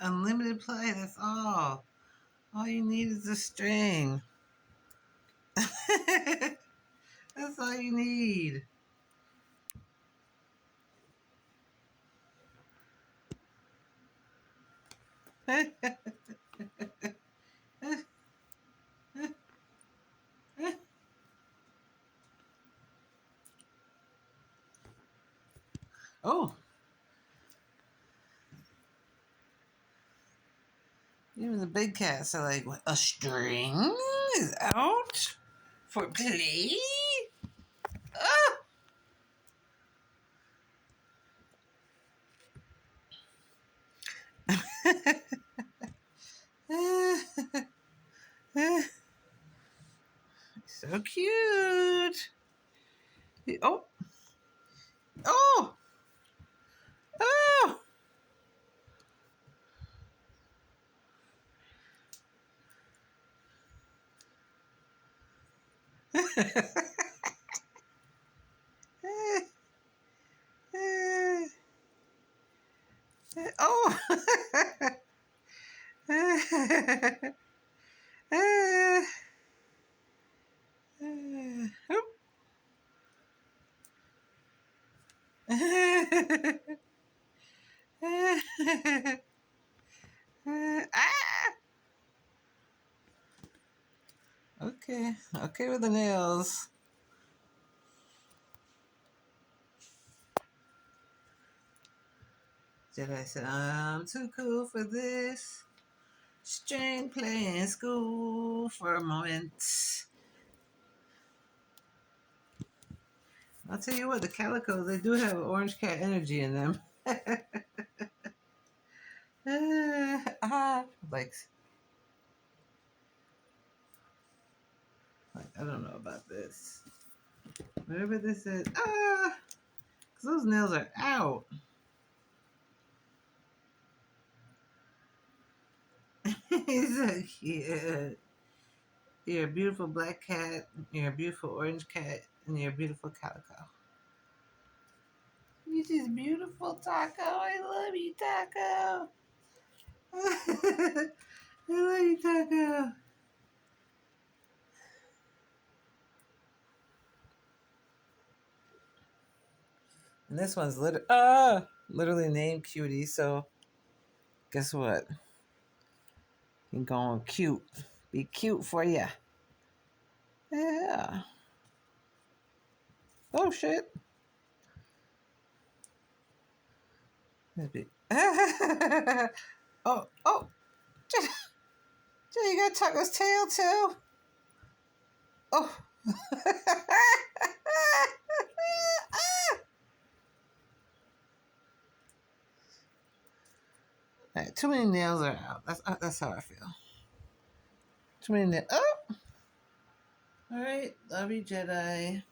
Unlimited play, that's all. All you need is a string. That's all you need. Oh, even the big cats are like, a string is out for play? Ah! So cute. Oh, oh, oh. Oh. Ah! Okay, okay with the nails. Jedi said, I'm too cool for this. String playing school for a moment. I'll tell you what, the Calicos, they do have orange cat energy in them. Like, I don't know about this. Whatever this is. Because those nails are out. He's so cute. You're a beautiful black cat. You're a beautiful orange cat. And you're a beautiful calico. You're just beautiful, Taco. I love you, Taco. I love you, Taco. And this one's literally named Cutie. So guess what? You're going cute. Be cute for ya. Yeah. Oh shit. Maybe. Oh, oh. You got Taco's tail too. Oh. All right, too many nails are out. That's how I feel. Too many nails. Oh. All right. Love you, Jedi.